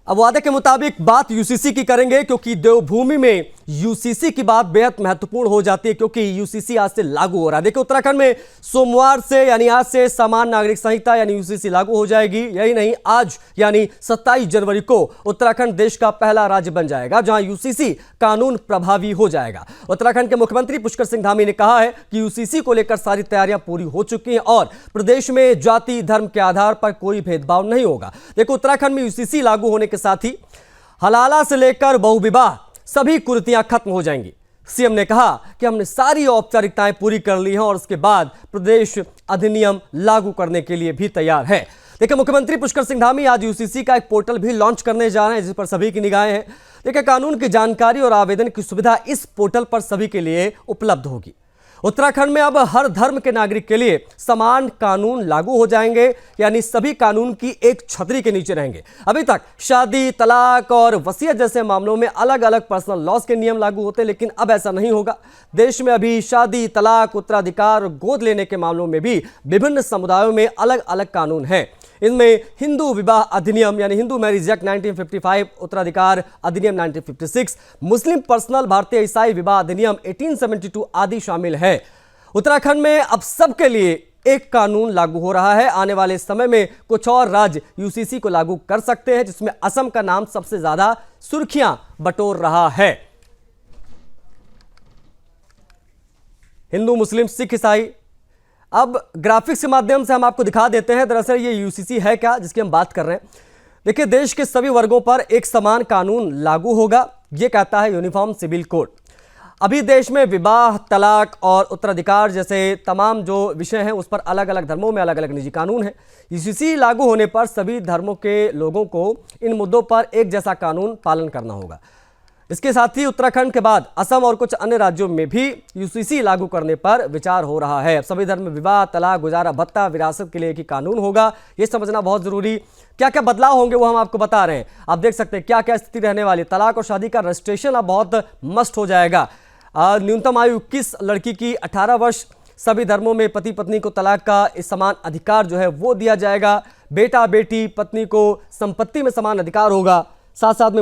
अब वादे के मुताबिक बात यूसीसी की करेंगे, क्योंकि देवभूमि में यूसीसी की बात बेहद महत्वपूर्ण हो जाती है, क्योंकि यूसीसी आज से लागू हो रहा है। देखिए, उत्तराखंड में सोमवार से यानी आज से समान नागरिक संहिता यानी यूसीसी लागू हो जाएगी। यही नहीं, आज यानी 27 जनवरी को उत्तराखंड देश का पहला राज्य बन जाएगा जहां यूसीसी कानून प्रभावी हो जाएगा। उत्तराखंड के मुख्यमंत्री पुष्कर सिंह धामी ने कहा है कि यूसीसी को लेकर सारी तैयारियां पूरी हो चुकी हैं और प्रदेश में जाति धर्म के आधार पर कोई भेदभाव नहीं होगा। देखो, उत्तराखंड में यूसीसी लागू होने के साथ ही हलाला से लेकर बहुविवाह सभी कुरीतियां खत्म हो जाएंगी। सीएम ने कहा कि हमने सारी औपचारिकताएं पूरी कर ली हैं और उसके बाद प्रदेश अधिनियम लागू करने के लिए भी तैयार है। देखिए, मुख्यमंत्री पुष्कर सिंह धामी आज यूसीसी का एक पोर्टल भी लॉन्च करने जा रहे हैं, जिस पर सभी की निगाहें हैं। देखिए, कानून की जानकारी और आवेदन की सुविधा इस पोर्टल पर सभी के लिए उपलब्ध होगी। उत्तराखंड में अब हर धर्म के नागरिक के लिए समान कानून लागू हो जाएंगे, यानी सभी कानून की एक छतरी के नीचे रहेंगे। अभी तक शादी, तलाक और वसीयत जैसे मामलों में अलग अलग पर्सनल लॉज के नियम लागू होते, लेकिन अब ऐसा नहीं होगा। देश में अभी शादी, तलाक, उत्तराधिकार और गोद लेने के मामलों में भी विभिन्न समुदायों में अलग अलग कानून हैं। इनमें हिंदू विवाह अधिनियम यानी हिंदू मैरिज एक्ट 1955, उत्तराधिकार अधिनियम 1956, मुस्लिम पर्सनल, भारतीय ईसाई विवाह अधिनियम 1872 आदि शामिल है। उत्तराखंड में अब सबके लिए एक कानून लागू हो रहा है। आने वाले समय में कुछ और राज्य यूसीसी को लागू कर सकते हैं, जिसमें असम का नाम सबसे ज्यादा सुर्खियां बटोर रहा है। हिंदू, मुस्लिम, सिख, ईसाई। अब ग्राफिक्स के माध्यम से हम आपको दिखा देते हैं दरअसल ये यूसीसी है क्या, जिसकी हम बात कर रहे हैं। देखिए, देश के सभी वर्गों पर एक समान कानून लागू होगा, ये कहता है यूनिफॉर्म सिविल कोड। अभी देश में विवाह, तलाक और उत्तराधिकार जैसे तमाम जो विषय हैं उस पर अलग अलग धर्मों में अलग अलग निजी कानून हैं। यूसीसी लागू होने पर सभी धर्मों के लोगों को इन मुद्दों पर एक जैसा कानून पालन करना होगा। इसके साथ ही उत्तराखंड के बाद असम और कुछ अन्य राज्यों में भी यूसीसी लागू करने पर विचार हो रहा है। सभी धर्म में विवाह, तलाक, गुजारा भत्ता, विरासत के लिए एक ही कानून होगा, ये समझना बहुत जरूरी। क्या क्या बदलाव होंगे वो हम आपको बता रहे हैं। आप देख सकते हैं क्या क्या स्थिति रहने वाली। तलाक और शादी का रजिस्ट्रेशन अब बहुत मस्ट हो जाएगा। न्यूनतम आयु 21, लड़की की 18 वर्ष। सभी धर्मों में पति पत्नी को तलाक का इस समान अधिकार जो है वो दिया जाएगा। बेटा बेटी पत्नी को संपत्ति में समान अधिकार होगा। साथ साथ में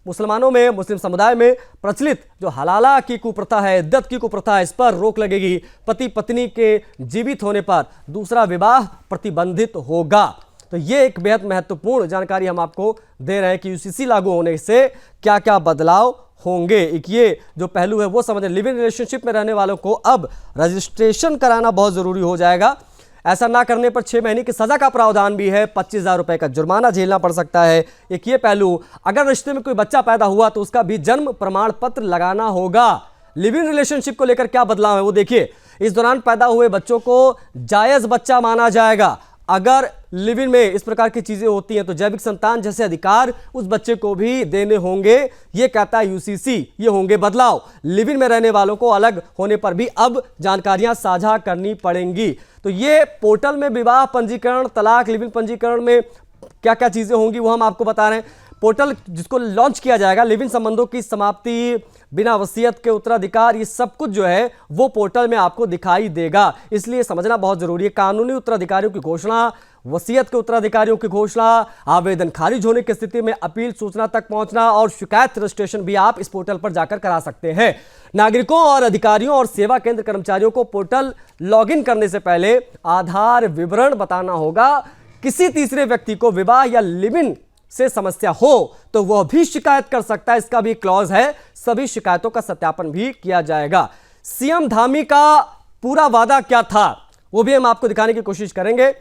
मुसलमानों में, मुस्लिम समुदाय में प्रचलित जो हलाला की कुप्रथा है, इद्दत की कुप्रथा है, इस पर रोक लगेगी। पति पत्नी के जीवित होने पर दूसरा विवाह प्रतिबंधित होगा। तो ये एक बेहद महत्वपूर्ण जानकारी हम आपको दे रहे हैं कि यूसीसी लागू होने से क्या क्या बदलाव होंगे। एक ये जो पहलू है वो समझें। लिव इन रिलेशनशिप में रहने वालों को अब रजिस्ट्रेशन कराना बहुत जरूरी हो जाएगा। ऐसा ना करने पर 6 महीने की सजा का प्रावधान भी है, 25,000 रुपए का जुर्माना झेलना पड़ सकता है। एक ये पहलू, अगर रिश्ते में कोई बच्चा पैदा हुआ तो उसका भी जन्म प्रमाण पत्र लगाना होगा। लिव इन रिलेशनशिप को लेकर क्या बदलाव है वो देखिए। इस दौरान पैदा हुए बच्चों को जायज बच्चा माना जाएगा। अगर लिव इन में इस प्रकार की चीजें होती हैं तो जैविक संतान जैसे अधिकार उस बच्चे को भी देने होंगे, ये कहता है यूसीसी। ये होंगे बदलाव। लिव इन में रहने वालों को अलग होने पर भी अब जानकारियां साझा करनी पड़ेंगी। तो ये पोर्टल में विवाह पंजीकरण, तलाक, लिव इन पंजीकरण में क्या क्या चीजें होंगी वो हम आपको बता रहे हैं। पोर्टल जिसको लॉन्च किया जाएगा, लिव इन संबंधों की समाप्ति, बिना वसीयत के उत्तराधिकार, ये सब कुछ जो है वो पोर्टल में आपको दिखाई देगा। इसलिए समझना बहुत जरूरी है। कानूनी उत्तराधिकारियों की घोषणा, वसीयत के उत्तराधिकारियों की घोषणा, आवेदन खारिज होने की स्थिति में अपील सूचना तक पहुंचना और शिकायत रजिस्ट्रेशन भी आप इस पोर्टल पर जाकर करा सकते हैं। नागरिकों और अधिकारियों और सेवा केंद्र कर्मचारियों को पोर्टल लॉगिन करने से पहले आधार विवरण बताना होगा। किसी तीसरे व्यक्ति को विवाह या लिव इन से समस्या हो तो वह भी शिकायत कर सकता है, इसका भी क्लॉज है। सभी शिकायतों का सत्यापन भी किया जाएगा। सीएम धामी का पूरा वादा क्या था वो भी हम आपको दिखाने की कोशिश करेंगे।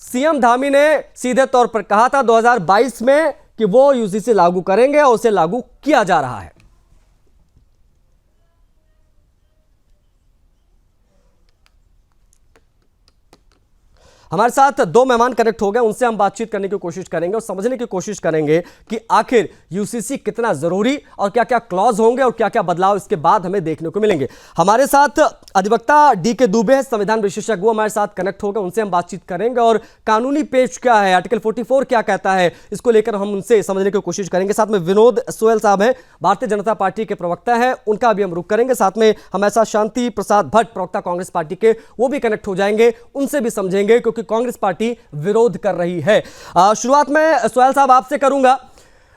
सीएम धामी ने सीधे तौर पर कहा था 2022 में कि वो यूसीसी लागू करेंगे और उसे लागू किया जा रहा है। हमारे साथ 2 मेहमान कनेक्ट हो गए, उनसे हम बातचीत करने की कोशिश करेंगे और समझने की कोशिश करेंगे कि आखिर यूसीसी कितना जरूरी और क्या क्या क्लॉज होंगे और क्या क्या बदलाव इसके बाद हमें देखने को मिलेंगे। हमारे साथ अधिवक्ता डीके दुबे, संविधान विशेषज्ञ, वो हमारे साथ कनेक्ट हो गए, उनसे हम बातचीत करेंगे और कानूनी पेज क्या है, आर्टिकल 44 क्या कहता है, इसको लेकर हम उनसे समझने की कोशिश करेंगे। साथ में विनोद सोयल साहब हैं, भारतीय जनता पार्टी के प्रवक्ता हैं, उनका भी हम रुख करेंगे। साथ में हमारे साथ शांति प्रसाद भट्ट, प्रवक्ता कांग्रेस पार्टी के, वो भी कनेक्ट हो जाएंगे, उनसे भी समझेंगे क्योंकि कांग्रेस पार्टी विरोध कर रही है। शुरुआत में सोयल साहब आपसे करूंगा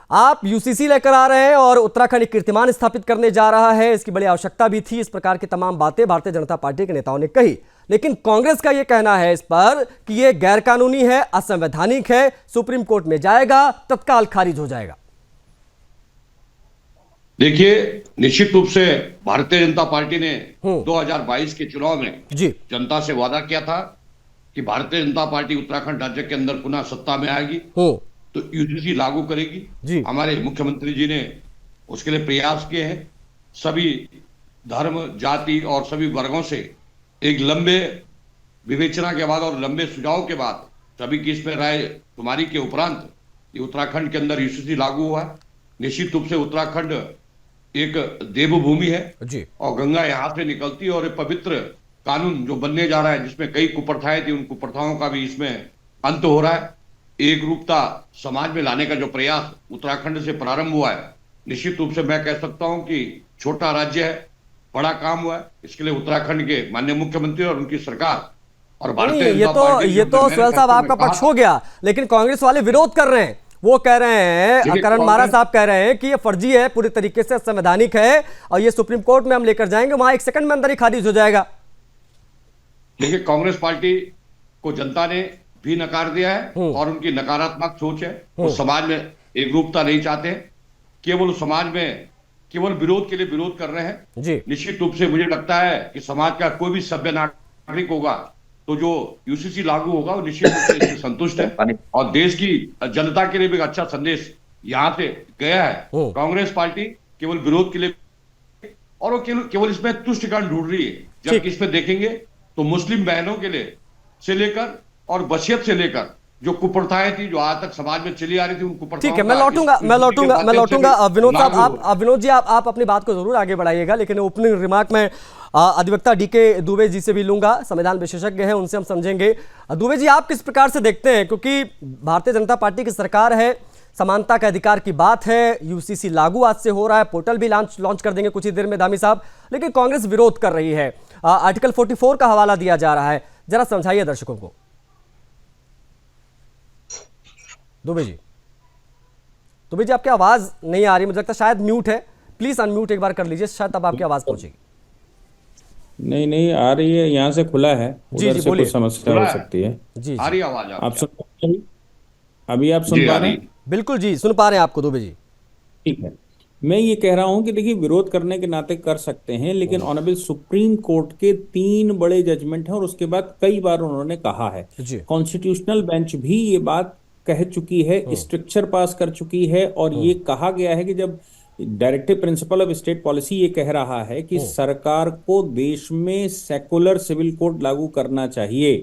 आप यूसीसी लेकर आ रहे हैं और उत्तराखंड एक कीर्तिमान स्थापित करने जा रहा है, इसकी बड़ी आवश्यकता भी थी। इस प्रकार की तमाम बातें भारतीय जनता पार्टी के नेताओं ने कही, लेकिन कांग्रेस का यह कहना है इस पर कि यह गैरकानूनी है, असंवैधानिक है, सुप्रीम कोर्ट में जाएगा, तत्काल खारिज हो जाएगा। देखिए, निश्चित रूप से भारतीय जनता पार्टी ने 2022 के चुनाव में जनता से वादा किया था कि भारतीय जनता पार्टी उत्तराखंड राज्य के अंदर पुनः सत्ता में आएगी तो यूसीसी लागू करेगी। हमारे मुख्यमंत्री जी ने उसके लिए प्रयास किए हैं। सभी धर्म, जाति और सभी वर्गों से एक लंबे विवेचना के बाद और लंबे सुझाव के बाद सभी की इसमें राय तुम्हारी के उपरांत ये उत्तराखंड के अंदर यूसीसी लागू हुआ है। निश्चित रूप से उत्तराखंड एक देवभूमि है और गंगा यहाँ से निकलती है और एक पवित्र कानून जो बनने जा रहा है, जिसमें कई कुप्रथाएं थी, उन कुप्रथाओं का भी इसमें अंत हो रहा है। एक रूपता समाज में लाने का जो प्रयास उत्तराखंड से प्रारंभ हुआ है, निश्चित रूप से मैं कह सकता हूं कि छोटा राज्य है, बड़ा काम हुआ है। इसके लिए उत्तराखंड के माननीय मुख्यमंत्री और उनकी सरकार और भारतीय जनता पार्टी ये तो सुहेल साहब आपका पक्ष हो गया, लेकिन कांग्रेस वाले विरोध कर रहे हैं। वो कह रहे हैं, करण मारा साहब कह रहे हैं कि ये फर्जी है, पूरी तरीके से संवैधानिक है और ये सुप्रीम कोर्ट में हम लेकर जाएंगे, वहां 1 सेकंड में अंदर ही खारिज हो जाएगा। देखिए, कांग्रेस पार्टी को जनता ने भी नकार दिया है और उनकी नकारात्मक सोच है। वो समाज में एकरूपता नहीं चाहते हैं, केवल समाज में केवल विरोध के लिए विरोध कर रहे हैं। निश्चित रूप से मुझे लगता है कि समाज का कोई भी सभ्य नागरिक होगा तो जो यूसीसी लागू होगा वो निश्चित रूप से इससे संतुष्ट है और देश की जनता के लिए भी अच्छा संदेश यहां से गया है। कांग्रेस पार्टी केवल विरोध के लिए और वो केवल इसमें तुष्टिकरण ढूंढ रही है, जबकि इसमें देखेंगे तो मुस्लिम बहनों के लिए से लेकर और वसीयत से लेकर जो कुप्रथाएं थी, जो आज तक समाज में चली आ रही थी, उन कुप्रथाओं। ठीक है, मैं लौटूंगा विनोद साहब, विनोद जी आप अपनी बात को जरूर आगे बढ़ाइएगा, लेकिन ओपनिंग रिमार्क में अधिवक्ता डीके दुबे जी से भी लूंगा, संविधान विशेषज्ञ हैं, उनसे हम समझेंगे। दुबे जी, आप किस प्रकार से देखते हैं, क्योंकि भारतीय जनता पार्टी की सरकार है, समानता के अधिकार की बात है, यूसीसी लागू आज से हो रहा है, पोर्टल भी लॉन्च कर देंगे कुछ ही देर में धामी साहब, लेकिन कांग्रेस विरोध कर रही है, आर्टिकल 44 का हवाला दिया जा रहा है, जरा समझाइए दर्शकों को। दुबे जी आपकी आवाज नहीं आ रही, मुझे लगता है शायद म्यूट है, प्लीज अनम्यूट एक बार कर लीजिए, शायद तब आपकी आवाज पहुंचेगी। नहीं आ रही है, यहाँ से खुला है, उधर से कुछ समस्या हो सकती है। जी आ रही आवाज आप सुन पा रहे हैं? अभी आप सुन पा रहे हैं? बिल्कुल जी, सुन पा रहे हैं आपको दुबे जी। ठीक है, मैं ये कह रहा हूं कि देखिए, विरोध करने के नाते कर सकते हैं, लेकिन ऑनरेबल सुप्रीम कोर्ट के 3 बड़े जजमेंट हैं और उसके बाद कई बार उन्होंने कहा है, कॉन्स्टिट्यूशनल बेंच भी ये बात कह चुकी है, स्ट्रक्चर पास कर चुकी है और ये कहा गया है कि जब directive principle of state policy ये कह रहा है कि सरकार को देश में सेकुलर सिविल कोड लागू करना चाहिए,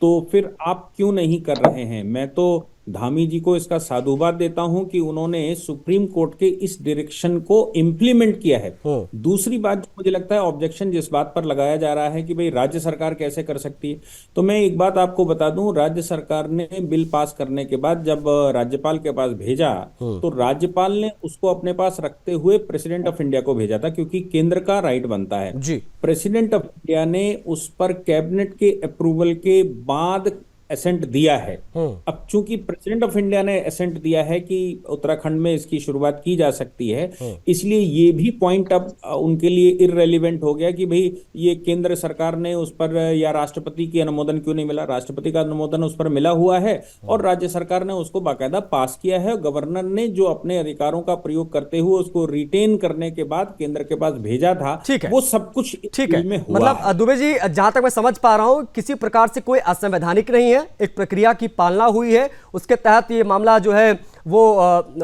तो फिर आप क्यों नहीं कर रहे हैं? मैं तो धामी जी को इसका साधुवाद देता हूं कि उन्होंने सुप्रीम कोर्ट के इस डायरेक्शन को इंप्लीमेंट किया है। दूसरी बात जो मुझे लगता है, ऑब्जेक्शन जिस बात पर लगाया जा रहा है कि भाई राज्य सरकार कैसे कर सकती है, तो मैं एक बात आपको बता दूं, राज्य सरकार ने बिल पास करने के बाद जब राज्यपाल के पास भेजा तो राज्यपाल ने उसको अपने पास रखते हुए प्रेसिडेंट ऑफ इंडिया को भेजा था, क्योंकि केंद्र का राइट बनता है। प्रेसिडेंट ऑफ इंडिया ने उस पर कैबिनेट के अप्रूवल के बाद एसेंट दिया है। अब चूंकि प्रेसिडेंट ऑफ इंडिया ने एसेंट दिया है कि उत्तराखंड में इसकी शुरुआत की जा सकती है, इसलिए ये भी पॉइंट अब उनके लिए इररेलेवेंट हो गया कि भाई ये केंद्र सरकार ने उस पर या राष्ट्रपति की अनुमोदन क्यों नहीं मिला। राष्ट्रपति का अनुमोदन उस पर मिला हुआ है और राज्य सरकार ने उसको बाकायदा पास किया है। गवर्नर ने जो अपने अधिकारों का प्रयोग करते हुए उसको रिटेन करने के बाद केंद्र के पास भेजा था, वो सब कुछ ठीक है। मतलब दुबे जी, जहां तक मैं समझ पा रहा हूं, किसी प्रकार से कोई असंवैधानिक नहीं है, एक प्रक्रिया की पालना हुई है, उसके तहत ये मामला जो है वो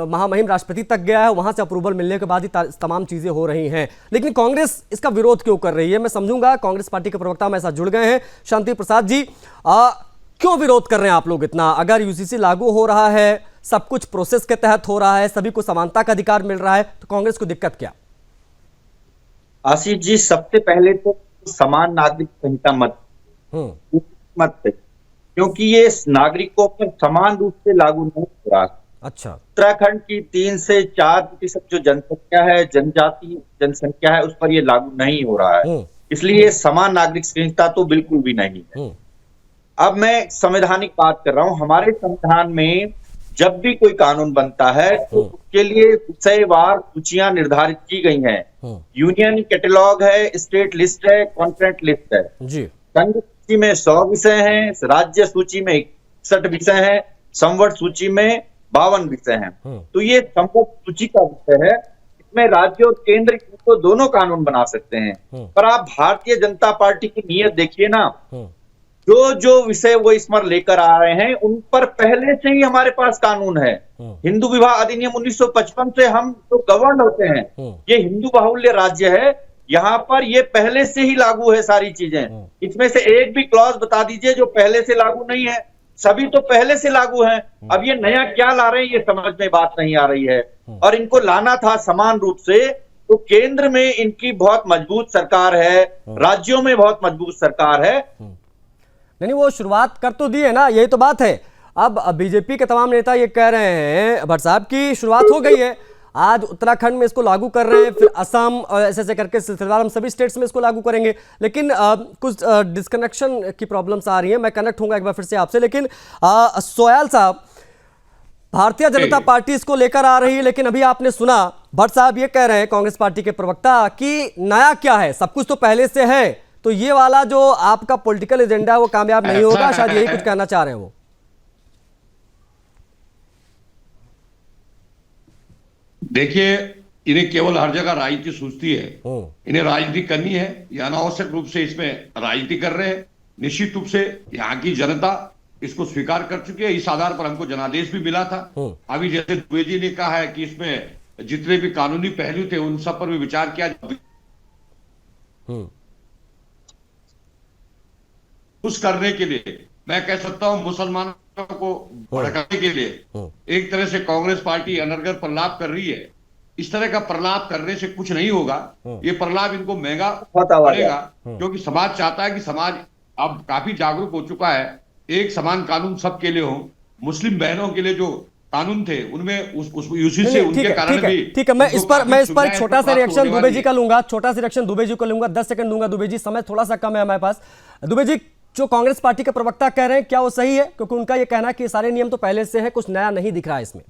महामहिम राष्ट्रपति तक गया है, वहां से अप्रूवल मिलने के बाद ही तमाम चीजें हो रही हैं। लेकिन कांग्रेस इसका विरोध क्यों कर रही है? मैं समझूंगा, कांग्रेस पार्टी के प्रवक्ता हमारे साथ जुड़ गए हैं, शांति प्रसाद जी, क्यों विरोध कर रहे हैं आप लोग इतना? अगर यूसीसी लागू हो रहा है, सब कुछ प्रोसेस के तहत हो रहा है, सभी को समानता का अधिकार मिल रहा है, तो कांग्रेस को दिक्कत क्या? आशीष जी, सबसे पहले तो समान नागरिक संहिता मत क्योंकि ये नागरिकों पर समान रूप से लागू नहीं हो रहा। अच्छा, उत्तराखंड की 3 से 4% जो जनसंख्या है, जनजाति जनसंख्या है, उस पर ये लागू नहीं हो रहा है, इसलिए समान नागरिक संहिता तो बिल्कुल भी नहीं है। अब मैं संवैधानिक बात कर रहा हूं। हमारे संविधान में जब भी कोई कानून बनता है तो उसके लिए विषयवार सूचियां निर्धारित की गई हैं। यूनियन कैटलॉग है, स्टेट लिस्ट है, कॉन्फ्रेंट लिस्ट है जी। संघ सूची में 100 विषय हैं, राज्य सूची में 61 विषय हैं, संवर्ग सूची में 52 विषय हैं। तो ये संवर्ग सूची का विषय है, इसमें राज्य और केंद्र को दोनों कानून बना सकते हैं। पर आप भारतीय जनता पार्टी की नीयत देखिए ना, जो विषय वो इस पर लेकर आ रहे हैं उन पर पहले से ही हमारे पास कानून है। हिंदू विवाह अधिनियम 1955 से हम तो गवर्न होते हैं। ये हिंदू बाहुल्य राज्य है, यहाँ पर ये पहले से ही लागू है सारी चीजें। इसमें से एक भी क्लॉज बता दीजिए जो पहले से लागू नहीं है, सभी तो पहले से लागू हैं। अब ये नया क्या ला रहे हैं ये समझ में बात नहीं आ रही है। और इनको लाना था समान रूप से, तो केंद्र में इनकी बहुत मजबूत सरकार है, राज्यों में बहुत मजबूत सरकार है। नहीं, वो शुरुआत कर तो दी है ना, यही तो बात है। अब बीजेपी के तमाम नेता ये कह रहे हैं भट्ट साहब की शुरुआत हो गई है, आज उत्तराखंड में इसको लागू कर रहे हैं, फिर असम ऐसे ऐसे करके सिलसिलेवार हम सभी स्टेट्स में इसको लागू करेंगे। लेकिन कुछ डिस्कनेक्शन की प्रॉब्लम्स आ रही हैं, मैं कनेक्ट होऊंगा एक बार फिर से आपसे। लेकिन सोयाल साहब, भारतीय जनता पार्टी इसको लेकर आ रही है, लेकिन अभी आपने सुना भट्ट साहब ये कह रहे हैं, कांग्रेस पार्टी के प्रवक्ता, कि नया क्या है, सब कुछ तो पहले से है, तो ये वाला जो आपका पॉलिटिकल एजेंडा है वो कामयाब नहीं होगा, शायद यही कुछ कहना चाह रहे हैं वो। देखिए, इन्हें केवल हर जगह राजनीति सूझती है, इन्हें राजनीति करनी है, ये अनावश्यक रूप से इसमें राजनीति कर रहे हैं। निश्चित रूप से यहाँ की जनता इसको स्वीकार कर चुकी है, इस आधार पर हमको जनादेश भी मिला था। अभी जैसे दुबे जी ने कहा है कि इसमें जितने भी कानूनी पहलू थे उन सब पर भी विचार किया। उस करने के लिए मैं कह सकता हूं मुसलमानों को भड़काने के लिए एक तरह से कांग्रेस पार्टी अनर्गल प्रलाप कर रही है। इस तरह का प्रलाप करने से कुछ नहीं होगा, ये प्रलाप इनको महंगा पड़ेगा, क्योंकि समाज चाहता है कि समाज अब काफी जागरूक हो चुका है। एक समान कानून सबके लिए हो। मुस्लिम बहनों के लिए जो कानून थे उनमें उस यूसी से उनके कारण भी ठीक है। मैं इस पर छोटा सा रिएक्शन दुबे जी का लूंगा, छोटा सा रिएक्शन दुबे जी को लूंगा, 10 सेकंड दूंगा दुबे जी, समय थोड़ा सा कम है हमारे पास। दुबे जी, जो कांग्रेस पार्टी के प्रवक्ता कह रहे हैं क्या वो सही है? क्योंकि उनका ये कहना है कि सारे नियम तो पहले से है, कुछ नया नहीं दिख रहा है इसमें।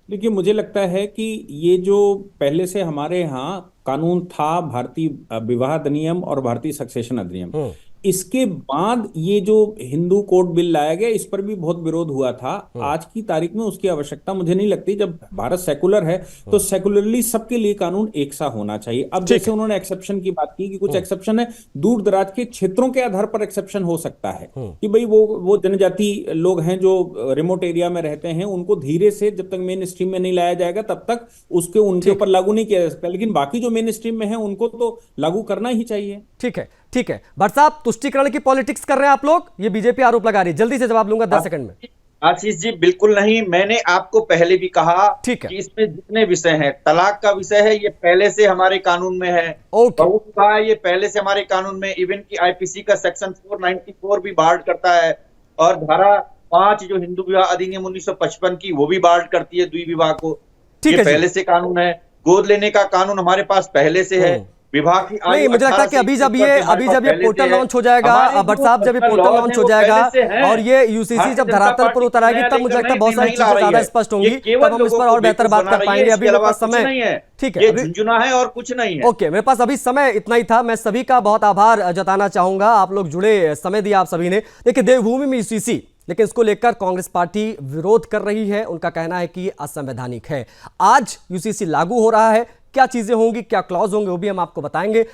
देखिए, मुझे लगता है कि ये जो पहले से हमारे यहाँ कानून था, भारतीय विवाह अधिनियम और भारतीय सक्सेशन अधिनियम, इसके बाद ये जो हिंदू कोड बिल लाया गया, इस पर भी बहुत विरोध हुआ था। आज की तारीख में उसकी आवश्यकता मुझे नहीं लगती। जब भारत सेकुलर है तो सेकुलरली सबके लिए कानून एक सा होना चाहिए। अब जैसे उन्होंने एक्सेप्शन की बात की कि कुछ एक्सेप्शन है, दूर दराज के क्षेत्रों के आधार पर एक्सेप्शन हो सकता है कि भाई वो जनजाति लोग हैं जो रिमोट एरिया में रहते हैं, उनको धीरे से जब तक मेन स्ट्रीम में नहीं लाया जाएगा तब तक उनके ऊपर लागू नहीं किया जा सकता। लेकिन बाकी जो मेन स्ट्रीम में है उनको तो लागू करना ही चाहिए। ठीक है। भट्ट साहब, तुष्टिकरण की पॉलिटिक्स कर रहे हैं आप लोग, ये बीजेपी आरोप लगा रही है। जल्दी से जवाब लूंगा 10 सेकंड में। आशीष जी, बिल्कुल नहीं। मैंने आपको पहले भी कहा कि इसमें जितने विषय हैं, तलाक का विषय है, ये पहले से हमारे कानून में है। बहुविवाह ये पहले से हमारे कानून में, इवन की आईपीसी का सेक्शन 494 भी बार्ड करता है, और धारा 5 जो हिंदू विवाह अधिनियम 1955 की, वो भी बार्ड करती है द्विविवाह को। ये पहले से कानून है। गोद लेने का कानून हमारे पास पहले से है। विभाग की नहीं, मुझे लगता है कि अभी जब ये पोर्टल लॉन्च हो जाएगा, भट्ट साहब, जब ये पोर्टल लॉन्च हो जाएगा और ये यूसीसी जब धरातल पर उतर आएगी, तब मुझे लगता है बहुत सारी चीजें ज्यादा स्पष्ट होंगी, तब हम इस पर और बेहतर बात कर पाएंगे। अभी मेरे पास समय, ठीक है, झुंझुना है और कुछ नहीं है। ओके, मेरे पास अभी समय इतना ही था। मैं सभी का बहुत आभार जताना चाहूंगा, आप लोग जुड़े, समय दिया आप सभी ने। देखिए, देवभूमि में यूसीसी, लेकिन इसको लेकर कांग्रेस पार्टी विरोध कर रही है। उनका कहना है कि असंवैधानिक है। आज यूसीसी लागू हो रहा है, क्या चीजें होंगी, क्या क्लॉज होंगे, वो भी हम आपको बताएंगे।